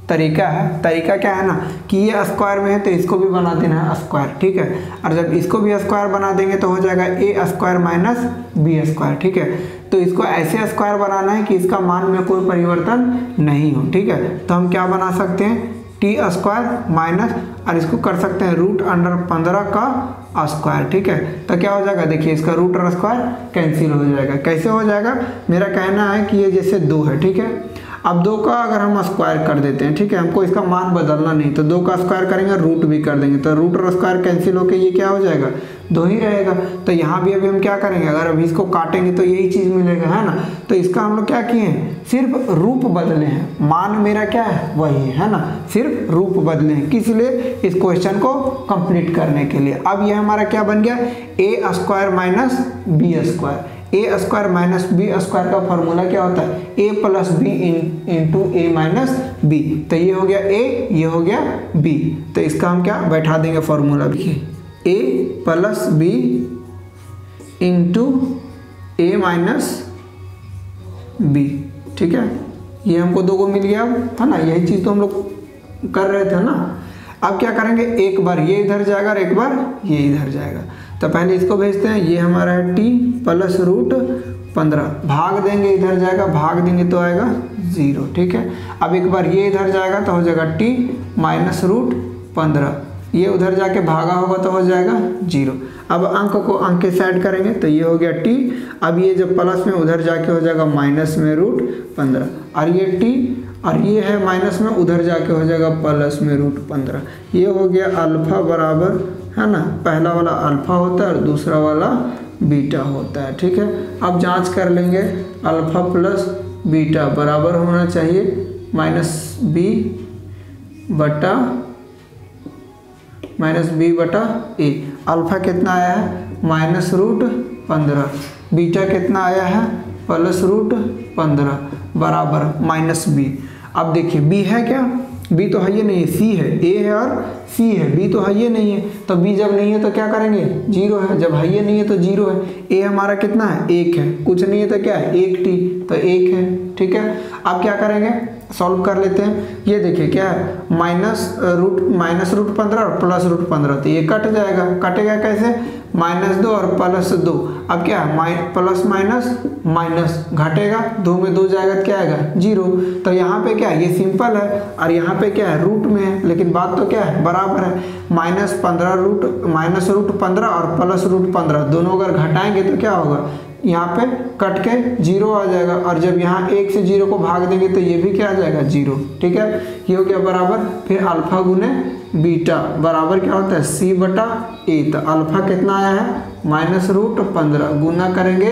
तरीका है, तरीका क्या है ना कि ये स्क्वायर में है तो इसको भी बना देना है स्क्वायर, ठीक है। और जब इसको भी स्क्वायर बना देंगे तो हो जाएगा ए स्क्वायर माइनस बी स्क्वायर, ठीक है। तो इसको ऐसे स्क्वायर बनाना है कि इसका मान में कोई परिवर्तन नहीं हो, ठीक है। तो हम क्या बना सकते हैं, टी स्क्वायर माइनस, और इसको कर सकते हैं √15 का स्क्वायर, ठीक है। तो क्या हो जाएगा, देखिए इसका रूट और स्क्वायर कैंसिल हो जाएगा। कैसे हो जाएगा, मेरा कहना है कि ये जैसे 2 है, ठीक है। अब 2 का अगर हम स्क्वायर कर देते हैं, ठीक है, हमको इसका मान बदलना नहीं, तो 2 का स्क्वायर करेंगे, रूट भी कर देंगे, तो रूट और स्क्वायर कैंसिल होकर ये क्या हो जाएगा, 2 ही रहेगा। तो यहाँ भी अभी हम क्या करेंगे, अगर अभी इसको काटेंगे तो यही चीज़ मिलेगा, है ना। तो इसका हम लोग क्या किए हैं, सिर्फ रूप बदले हैं, मान मेरा क्या है वही है ना, सिर्फ रूप बदले हैं, किस लिए, इस क्वेश्चन को कंप्लीट करने के लिए। अब ये हमारा क्या बन गया, ए स्क्वायर माइनस बी स्क्वायर। ए स्क्वायर माइनस बी स्क्वायर का फॉर्मूला क्या होता है, ए प्लस बी इंटू ए माइनस बी। तो ये हो गया ए, ये हो गया बी, तो इसका हम क्या बैठा देंगे फॉर्मूला, देखिए ए प्लस बी इंटू ए माइनस बी, ठीक है। ये हमको 2 को मिल गया, है ना, यही चीज़ तो हम लोग कर रहे थे ना। अब क्या करेंगे, एक बार ये इधर जाएगा और एक बार ये इधर जाएगा, तो पहले इसको भेजते हैं, ये हमारा है टी प्लस √15, भाग देंगे इधर जाएगा, भाग देंगे तो आएगा 0, ठीक है। अब एक बार ये इधर जाएगा तो हो जाएगा टी माइनस √15, ये उधर जाके भागा होगा तो हो जाएगा 0। अब अंक को अंक के साइड करेंगे तो ये हो गया टी, अब ये जब प्लस में उधर जाके हो जाएगा माइनस में √15, और ये टी और ये है माइनस में, उधर जाके हो जाएगा प्लस में √15। ये हो गया अल्फा बराबर, है ना, पहला वाला अल्फा होता है और दूसरा वाला बीटा होता है, ठीक है। अब जांच कर लेंगे, अल्फा प्लस बीटा बराबर होना चाहिए -b बटा माइनस बी बटा ए। अल्फा कितना आया है -√15, बीटा कितना आया है +√15 बराबर माइनस बी। अब देखिए बी है क्या, बी तो है ये नहीं है, सी है, ए है और सी है, बी तो है ये नहीं है, तो बी जब नहीं है तो क्या करेंगे 0 है, जब है ये नहीं है तो 0 है। ए हमारा कितना है 1 है, कुछ नहीं है तो क्या है 1t तो 1 है, ठीक है। अब क्या करेंगे सॉल्व कर लेते हैं। ये देखिए क्या है -√15 और +√15 तो ये कट जाएगा, कटेगा कैसे -2 और +2। अब क्या है प्लस माइनस माइनस घटेगा, 2 में 2 जाएगा तो क्या आएगा 0। तो यहाँ पे क्या है ये सिंपल है और यहाँ पे क्या है रूट में है, लेकिन बात तो क्या है बराबर है। -√15 और +√15 दोनों अगर घटाएंगे तो क्या होगा, यहाँ पे कट के 0 आ जाएगा और जब यहाँ 1 से 0 को भाग देंगे तो ये भी क्या आ जाएगा 0, ठीक है। ये हो गया बराबर, फिर अल्फा गुने बीटा बराबर क्या होता है c बटा ए। तो अल्फा कितना आया है -√15 गुना करेंगे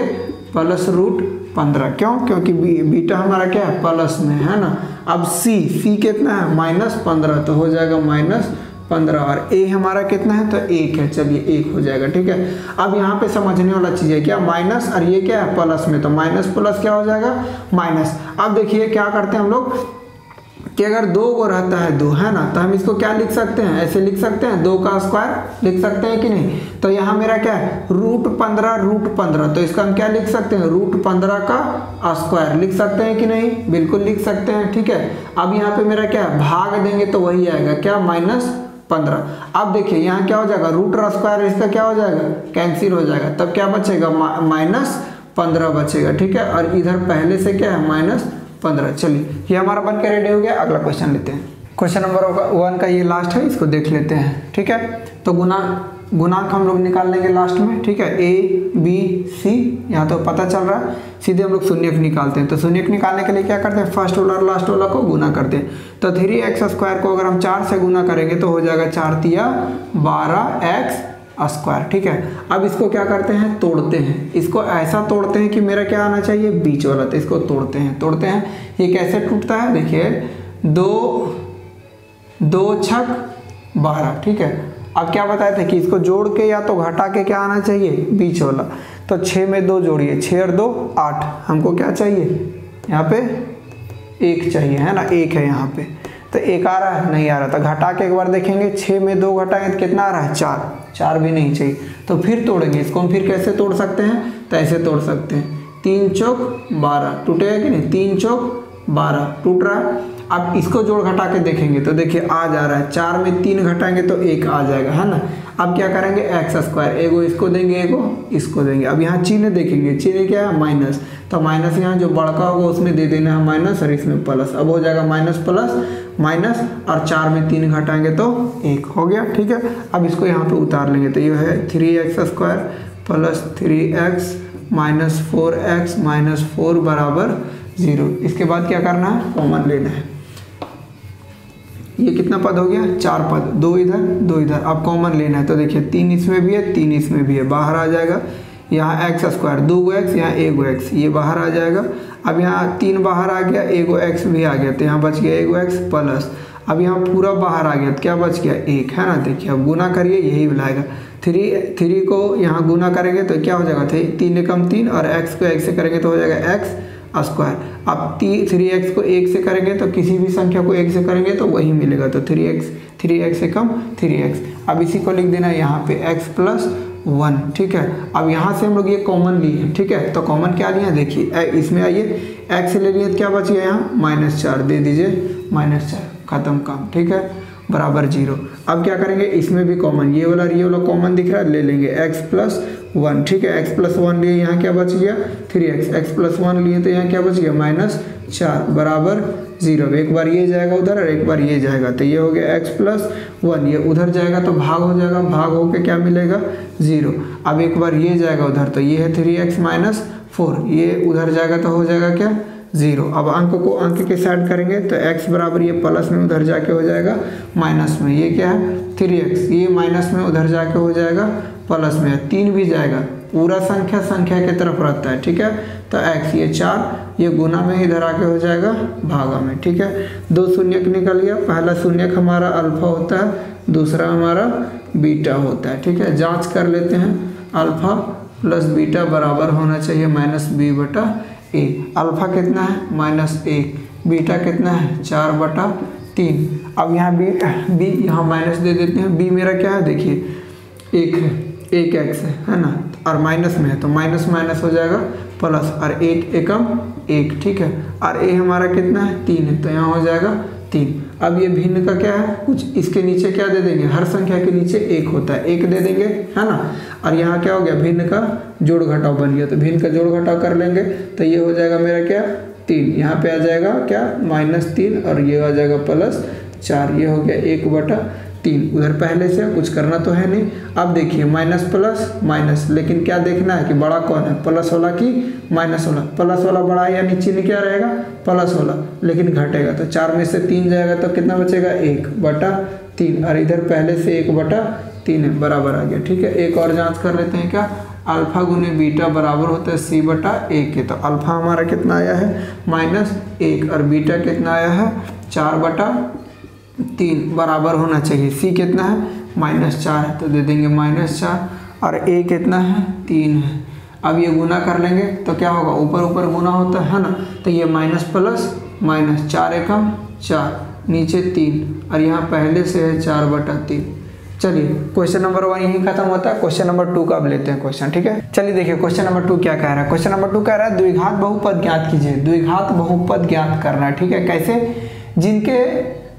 +√15, क्यों, क्योंकि बीटा हमारा क्या है प्लस में है ना। अब c कितना है -15 तो हो जाएगा -15 और ए हमारा कितना है तो 1 है, चलिए 1 हो जाएगा, ठीक है। अब यहाँ पे समझने वाला चीज़ है क्या माइनस और ये क्या है प्लस में, तो माइनस प्लस क्या हो जाएगा माइनस। अब देखिए क्या करते हैं हम लोग कि अगर 2 को रहता है 2 है ना, तो हम इसको क्या लिख सकते हैं, ऐसे लिख सकते हैं 2 का स्क्वायर लिख सकते हैं कि नहीं। तो यहाँ मेरा क्या है √15 तो इसका हम क्या लिख सकते हैं √15 का स्क्वायर लिख सकते हैं कि नहीं, बिल्कुल लिख सकते हैं, ठीक है। अब यहाँ पे मेरा क्या है भाग देंगे तो वही आएगा क्या -15। अब देखिए यहाँ क्या हो जाएगा √2 इसका क्या हो जाएगा कैंसिल हो जाएगा, तब क्या बचेगा -15 बचेगा, ठीक है। और इधर पहले से क्या है -15। चलिए ये हमारा बन के रेडी हो गया। अगला क्वेश्चन लेते हैं, क्वेश्चन नंबर 1 का ये लास्ट है, इसको देख लेते हैं, ठीक है। तो गुणांक हम लोग निकाल लेंगे लास्ट में, ठीक है। A B C यहाँ तो पता चल रहा है, सीधे हम लोग शून्यक निकालते हैं। तो शून्यक निकालने के लिए क्या करते हैं फर्स्ट वाला और लास्ट वाला को गुना करते हैं। तो 3x² को अगर हम 4 से गुना करेंगे तो हो जाएगा 4 तिया 12x², ठीक है। अब इसको क्या करते हैं तोड़ते हैं, इसको ऐसा तोड़ते हैं कि मेरा क्या आना चाहिए बीच वाला, तो इसको तोड़ते हैं। ये कैसे टूटता है देखिए 2 छक 12, ठीक है। अब क्या बताए थे कि इसको जोड़ के या तो घटा के क्या आना चाहिए बीच वाला। तो 6 में 2 जोड़िए, 6 और 2 8, हमको क्या चाहिए यहाँ पे 1 चाहिए है ना, 1 है यहाँ पे। तो 1 आ रहा है नहीं आ रहा, तो घटा के एक बार देखेंगे 6 में 2 घटाएंगे तो कितना आ रहा है 4 भी नहीं चाहिए। तो फिर तोड़ेंगे इसको, हम फिर कैसे तोड़ सकते हैं तो ऐसे तोड़ सकते हैं 3 चौक 12 टूटेगा कि नहीं, 3 चौक 12 टूट रहा है। अब इसको जोड़ घटा के देखेंगे तो देखिए आ जा रहा है, 4 में 3 घटाएंगे तो 1 आ जाएगा है ना। अब क्या करेंगे x², एगो इसको देंगे एगो इसको देंगे। अब यहाँ चिन्ह देखेंगे, चिन्ह क्या है माइनस, तो माइनस यहाँ जो बड़का होगा उसमें दे देना है माइनस और इसमें प्लस। अब हो जाएगा माइनस प्लस माइनस और 4 में 3 घटाएंगे तो 1 हो गया, ठीक है। अब इसको यहाँ पे उतार लेंगे तो ये है 3x² plus 3x minus 4x minus 4 बराबर 0। इसके बाद क्या करना है कॉमन लेना है। ये कितना पद हो गया 4 पद, 2 इधर 2 इधर। अब कॉमन लेना है तो देखिए 3 इसमें भी है 3 इसमें भी है, बाहर आ जाएगा। यहाँ x², 2 x यहाँ 1 x, ये बाहर आ जाएगा। अब यहाँ 3 बाहर आ गया, 1 x भी आ गया, तो यहाँ बच गया 1 x प्लस। अब यहाँ पूरा बाहर आ गया तो क्या बच गया 1 है ना। देखिए अब गुना करिए यही बुलाएगा, 3 को यहाँ गुना करेंगे तो क्या हो जाएगा 3 एकम 3 और x को 1 से करेंगे तो हो जाएगा x²। अब 3x को 1 से करेंगे तो किसी भी संख्या को 1 से करेंगे तो वही मिलेगा, तो 3x से कम 3x। अब इसी को लिख देना है यहाँ पे x + 1, ठीक है। अब यहाँ से हम लोग ये कॉमन लिए, ठीक है। तो कॉमन क्या लिया देखिए इसमें आइए x ले लिए तो क्या बच गया यहाँ -4 दे दीजिए, -4 खत्म काम, ठीक है बराबर 0। अब क्या करेंगे इसमें भी कॉमन, ये वाला कॉमन दिख रहा है ले लेंगे x + 1, ठीक है। x + 1 लिए यहाँ क्या बच गया 3x, x + 1 लिए तो यहाँ क्या बच गया -4 बराबर 0। एक बार ये जाएगा उधर और एक बार ये जाएगा, तो ये हो गया x + 1, ये उधर जाएगा तो भाग हो जाएगा, भाग होके क्या मिलेगा 0। अब एक बार ये जाएगा उधर तो ये है 3x - 4, ये उधर जाएगा तो हो जाएगा क्या 0। अब अंक को अंक के साइड करेंगे तो x बराबर ये प्लस में उधर जाके हो जाएगा माइनस में, ये क्या है 3x, ये माइनस में उधर जाके हो जाएगा प्लस में, 3 भी जाएगा पूरा संख्या संख्या की तरफ रहता है, ठीक है। तो x ये 4 ये गुना में इधर आके हो जाएगा भागा में, ठीक है। 2 शून्यक निकल गया, पहला शून्यक हमारा अल्फा होता है, दूसरा हमारा बीटा होता है, ठीक है। जांच कर लेते हैं, अल्फा प्लस बीटा बराबर होना चाहिए -b/a। अल्फा कितना है -1, बीटा कितना है 4/3। अब यहाँ बी यहाँ माइनस दे देते हैं, बी मेरा क्या है देखिए 1 है, 1x है ना, और माइनस में है तो माइनस माइनस हो जाएगा प्लस, और 1 एकम 1, ठीक है। और a हमारा कितना है 3 है, तो यहाँ हो जाएगा 3। अब ये भिन्न का क्या है, कुछ इसके नीचे क्या दे देंगे, हर संख्या के नीचे 1 होता है, 1 दे देंगे, है ना। और यहाँ क्या हो गया, भिन्न का जोड़ घटाव बन गया, तो भिन्न का जोड़ घटाव कर लेंगे, तो ये हो जाएगा मेरा क्या 3, यहाँ पे आ जाएगा क्या -3, और ये आ जाएगा +4, ये हो गया 1/3। उधर पहले से कुछ करना तो है नहीं। अब देखिए माइनस प्लस माइनस, लेकिन क्या देखना है कि बड़ा कौन है, प्लस वाला कि माइनस वाला। प्लस वाला बड़ा है यानी चिन्ह क्या रहेगा, प्लस वाला, लेकिन घटेगा, तो 4 में से 3 जाएगा तो कितना बचेगा 1/3, और इधर पहले से 1/3 है, बराबर आ गया, ठीक है। एक और जांच कर लेते हैं, क्या अल्फा गुने बीटा बराबर होता है c/1 के, तो अल्फा हमारा कितना आया है -1, और बीटा कितना आया है 4/3, बराबर होना चाहिए। c कितना है -4 है, तो दे देंगे -4, और a कितना है 3 है। अब ये गुना कर लेंगे तो क्या होगा, ऊपर ऊपर गुना होता है ना, तो ये माइनस प्लस माइनस, 4 एकम 4, नीचे 3, और यहाँ पहले से है 4/3। चलिए क्वेश्चन नंबर 1 यही खत्म होता है। क्वेश्चन नंबर 2 का अब लेते हैं क्वेश्चन, ठीक है। चलिए देखिए क्वेश्चन नंबर 2 क्या कह रहा है। क्वेश्चन नंबर 2 कह रहा है द्विघात बहुपद ज्ञात कीजिए। द्विघात बहुपद ज्ञात करना है, ठीक है। कैसे, जिनके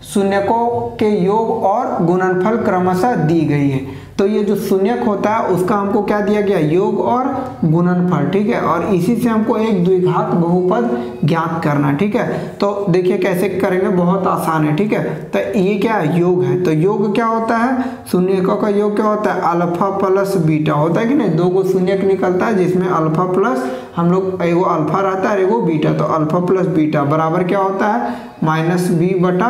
शून्यकों के योग और गुणनफल क्रमशः दी गई है। तो ये जो शून्यक होता है उसका हमको क्या दिया गया, योग और गुणनफल, ठीक है। और इसी से हमको एक द्विघात बहुपद ज्ञात करना, ठीक है। तो देखिए कैसे करेंगे, बहुत आसान है, ठीक है। तो ये क्या है, योग है। तो योग क्या होता है, शून्यकों का योग क्या होता है, अल्फा प्लस बीटा होता है कि नहीं। 2 को शून्यक निकलता है जिसमें अल्फा प्लस हम लोग एगो अल्फा रहता है और एगो बीटा, तो अल्फा प्लस बीटा बराबर क्या होता है -b/a,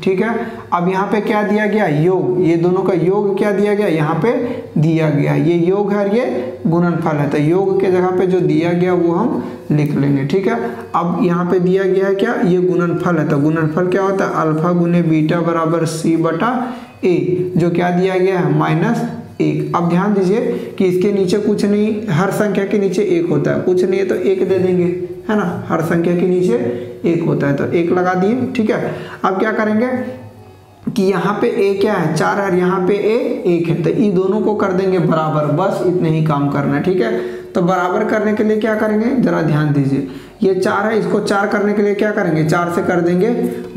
ठीक है। अब यहाँ पे क्या दिया गया, योग, ये दोनों का योग क्या दिया गया, यहाँ पे दिया गया, ये योग है और ये गुणनफल है, तो योग के जगह पे जो दिया गया वो हम लिख लेंगे, ठीक है। अब यहाँ पे दिया गया है क्या, ये गुणनफल है, तो गुणनफल क्या होता है, अल्फा गुने बीटा बराबर c/a, जो क्या दिया गया है -1। अब ध्यान दीजिए कि इसके नीचे कुछ नहीं, हर संख्या के नीचे 1 होता है, कुछ नहीं है तो 1 दे देंगे, है ना। हर संख्या के नीचे 1 होता है तो 1 लगा दिए, ठीक है। अब क्या करेंगे कि यहाँ पे a क्या है 4 और यहाँ पे a 1 है, तो ये दोनों को कर देंगे बराबर, बस इतने ही काम करना है, ठीक है। तो बराबर करने के लिए क्या करेंगे, जरा ध्यान दीजिए, ये 4 है, इसको 4 करने के लिए क्या करेंगे, 4 से कर देंगे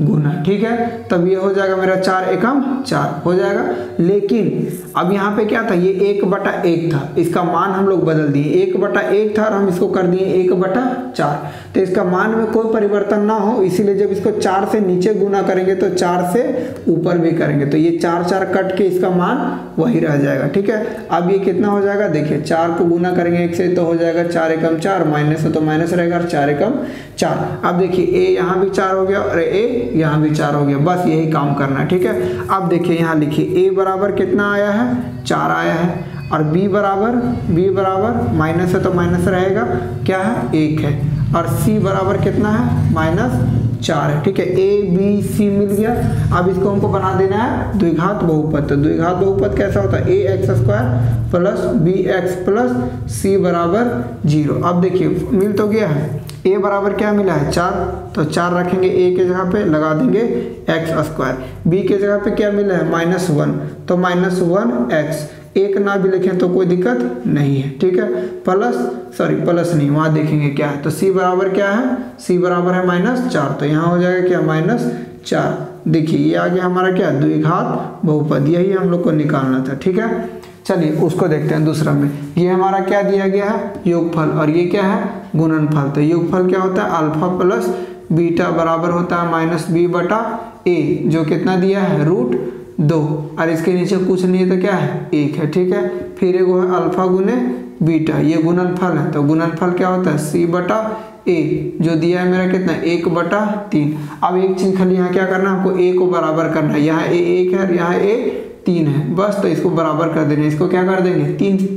गुना, ठीक है। तब ये हो जाएगा मेरा 4 एकम 4 हो जाएगा। लेकिन अब यहाँ पे क्या था, ये 1/1 था, इसका मान हम लोग बदल दिए, 1/1 था और हम इसको कर दिए 1/4, तो इसका मान में कोई परिवर्तन ना हो, इसीलिए जब इसको 4 से नीचे गुना करेंगे तो 4 से ऊपर भी करेंगे, तो ये 4 कट के इसका मान वही रह जाएगा, ठीक है। अब ये कितना हो जाएगा, देखिए 4 को गुना करेंगे 1 से तो हो जाएगा 4 एकम 4, माइनस है तो माइनस रहेगा, 4 एकम 4। अब देखिए a यहाँ भी 4 हो गया और a यहाँ भी 4 हो गया, बस यही काम करना है, ठीक है। अब देखिए यहाँ लिखिए a बराबर कितना आया है, 4 आया है, और b बराबर माइनस है तो माइनस रहेगा, क्या है 1 है, और c बराबर कितना है -4 है, ठीक है। a b c मिल गया। अब इसको हमको बना देना है द्विघात बहुपद। तो द्विघात बहुपद कैसा होता है, ax² plus bx plus c बराबर 0। अब देखिए मिल तो गया है, a बराबर क्या मिला है 4, तो 4 रखेंगे a के जगह पे, लगा देंगे x², b के जगह पे क्या मिला है -1, तो -1x, 1 ना भी लिखें तो कोई दिक्कत नहीं है, ठीक है। प्लस नहीं, वहाँ देखेंगे क्या है, तो c बराबर क्या है, c बराबर है -4, तो यहाँ हो जाएगा क्या -4। देखिए ये आ गया हमारा क्या, द्विघात बहुपद, यही हम लोग को निकालना था, ठीक है। चलिए उसको देखते हैं दूसरा में। ये हमारा क्या दिया गया है, योगफल, और ये क्या है गुणनफल। तो योगफल क्या होता है, अल्फा प्लस बीटा बराबर होता है -b/a, जो कितना दिया है √2, और इसके नीचे कुछ नहीं है तो क्या है 1 है, ठीक है। फिर एगो है अल्फा गुने बीटा, ये गुणनफल है, तो गुणनफल क्या होता है c/a, जो दिया है मेरा कितना 1/3। अब एक चीज खाली यहाँ क्या करना है, हमको a को बराबर करना है, यहाँ a 1 है और यहाँ a 3 है बस, तो इसको बराबर कर देंगे। इसको क्या कर देंगे,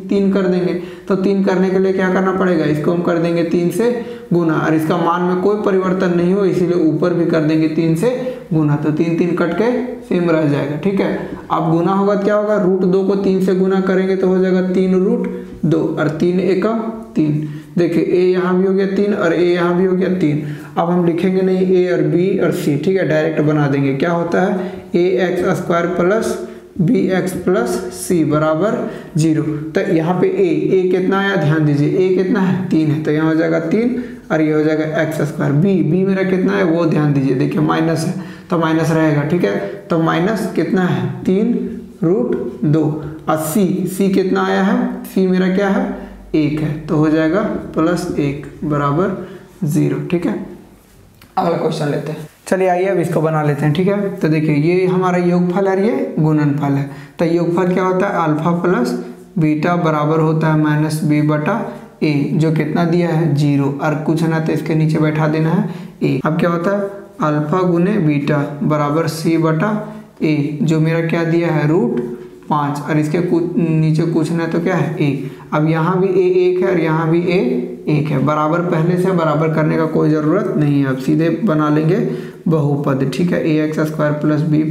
3 कर देंगे। तो 3 करने के लिए क्या करना पड़ेगा, इसको हम कर देंगे 3 से गुना, और इसका मान में कोई परिवर्तन नहीं हो इसीलिए ऊपर भी कर देंगे 3 से गुना, तो 3 कट के सेम रह जाएगा। ठीक है, अब गुना होगा क्या होगा, √2 को 3 से गुना करेंगे तो हो जाएगा 3√2 और 3 एकम 3। देखिए a यहाँ भी हो गया 3 और a यहाँ भी हो गया 3। अब हम लिखेंगे नहीं a और b और c, ठीक है, डायरेक्ट बना देंगे। क्या होता है, ax² plus bx plus c बराबर 0। तो यहाँ पे a कितना आया, ध्यान दीजिए a कितना है, 3 है, तो यहाँ हो जाएगा 3 और ये हो जाएगा x²। b मेरा कितना है वो ध्यान दीजिए, देखिए माइनस है तो माइनस रहेगा। ठीक है, तो माइनस कितना है, 3√2 और c कितना आया है, c मेरा क्या है, 1 है, तो हो जाएगा +1 बराबर 0। ठीक है, अगला क्वेश्चन लेते हैं। चलिए आइए अब इसको बना लेते हैं। ठीक है, तो देखिए ये हमारा योगफल है, ये गुणनफल है। तो योगफल क्या होता है, अल्फा प्लस बीटा बराबर होता है -b/a, जो कितना दिया है 0, और कुछ ना तो इसके नीचे बैठा देना है a। अब क्या होता है, अल्फा गुने बीटा बराबर c/a, जो मेरा क्या दिया है √5, और इसके नीचे कुछ ना तो क्या है a। अब यहाँ भी a 1 है और यहाँ भी a 1 है, बराबर पहले से बराबर करने का कोई ज़रूरत नहीं है, अब सीधे बना लेंगे बहुपद। ठीक है, ax² plus b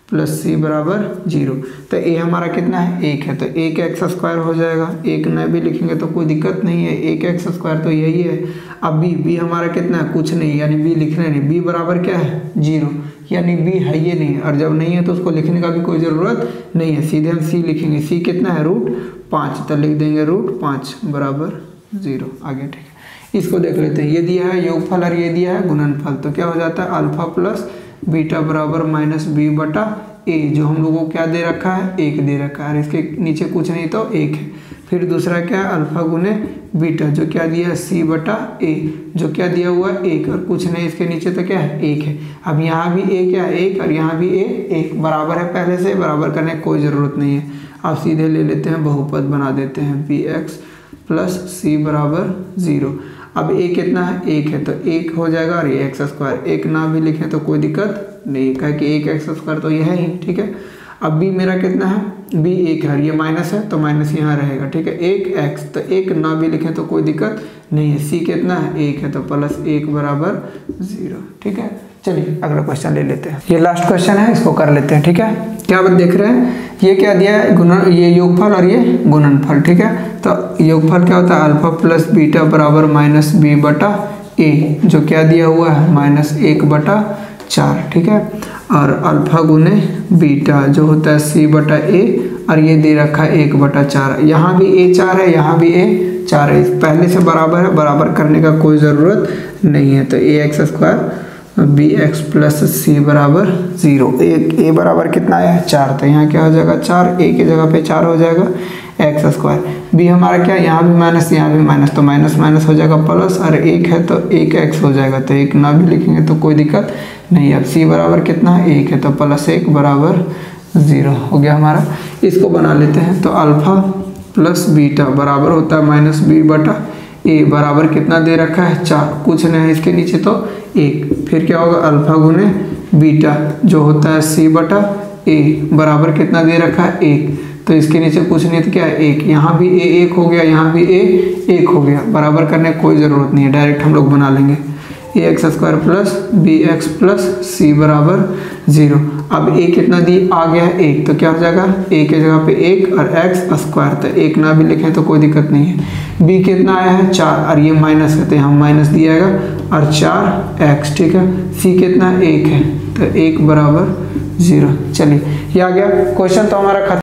plus c बराबर 0। तो a हमारा कितना है, 1 है, तो 1x² हो जाएगा, 1 न भी लिखेंगे तो कोई दिक्कत नहीं है, 1x² तो यही है। अब b हमारा कितना है, कुछ नहीं, यानी b लिखना नहीं, b बराबर क्या है 0, यानी b है ये नहीं, और जब नहीं है तो उसको लिखने का भी कोई ज़रूरत नहीं है, सीधे हम c लिखेंगे। c कितना है, √5, तो लिख देंगे √5 बराबर 0। आगे ठीक है, इसको देख लेते हैं। ये दिया है योगफल और ये दिया है गुणनफल, तो क्या हो जाता है, अल्फा प्लस बीटा बराबर -b/a, जो हम लोगों को क्या दे रखा है, 1 दे रखा है, और इसके नीचे कुछ नहीं तो 1 है। फिर दूसरा क्या है, अल्फा गुने बीटा, जो क्या दिया है c/a, जो क्या दिया हुआ है 1, और कुछ नहीं इसके नीचे तो क्या है 1 है। अब यहाँ भी a क्या है 1 और यहाँ भी a 1 बराबर है, पहले से बराबर करने की कोई ज़रूरत नहीं है। अब सीधे ले लेते हैं, बहुपद बना देते हैं, bx प्लस c बराबर 0। अब a कितना है, 1 है, तो 1 हो जाएगा, और ये x², 1 ना भी लिखें तो कोई दिक्कत नहीं, कहे कि 1x² तो यह है ही। ठीक है, अब b मेरा कितना है, b 1 है, ये माइनस है तो माइनस यहाँ रहेगा। ठीक है, 1x, तो 1 ना भी लिखें तो कोई दिक्कत नहीं है। c कितना है, 1 है, तो +1 बराबर 0। ठीक है, चलिए अगला क्वेश्चन ले लेते हैं। ये लास्ट क्वेश्चन है, इसको कर लेते हैं। ठीक है, क्या बात देख रहे हैं, ये क्या दिया है, ये योगफल और ये गुणनफल। ठीक है, तो योगफल क्या होता है, अल्फा प्लस बीटा बराबर -b/a, जो क्या दिया हुआ है -1/4। ठीक है, और अल्फा गुने बीटा जो होता है c/a, और ये दे रखा है 1/4। यहाँ भी a 4 है, यहाँ भी a 4 है, पहले से बराबर है, बराबर करने का कोई ज़रूरत नहीं है। तो ax² bx प्लस c बराबर 0। a बराबर कितना आया है, 4, तो यहाँ क्या हो जाएगा 4, a की जगह पे 4 हो जाएगा x²। b हमारा क्या, यहाँ भी माइनस यहाँ भी माइनस, तो माइनस माइनस हो जाएगा प्लस, और 1 है तो 1x हो जाएगा, तो 1 ना भी लिखेंगे तो कोई दिक्कत नहीं। अब c बराबर कितना है, 1 है, तो +1 बराबर 0 हो गया हमारा। इसको बना लेते हैं, तो अल्फा प्लस बीटा बराबर होता है -b/a, बराबर कितना दे रखा है 4, कुछ नहीं है इसके नीचे तो 1। फिर क्या होगा, अल्फा गुने बीटा जो होता है c/a, बराबर कितना दे रखा है 1, तो इसके नीचे कुछ नहीं तो क्या है 1। यहाँ भी a 1 हो गया, यहाँ भी a 1 हो गया, बराबर करने की कोई ज़रूरत नहीं है, डायरेक्ट हम लोग बना लेंगे। ax² plus bx plus c बराबर 0। अब a कितना दी आ गया है 1, तो क्या हो जाएगा, a के जगह पे 1 और x², तो 1 ना भी लिखें तो कोई दिक्कत नहीं है। b कितना आया है 4, और ये माइनस है तो यहाँ माइनस दिया जाएगा, और 4x। ठीक है, c कितना 1 है, तो 1 बराबर 0। चलिए ये आ गया क्वेश्चन, तो हमारा खत्म।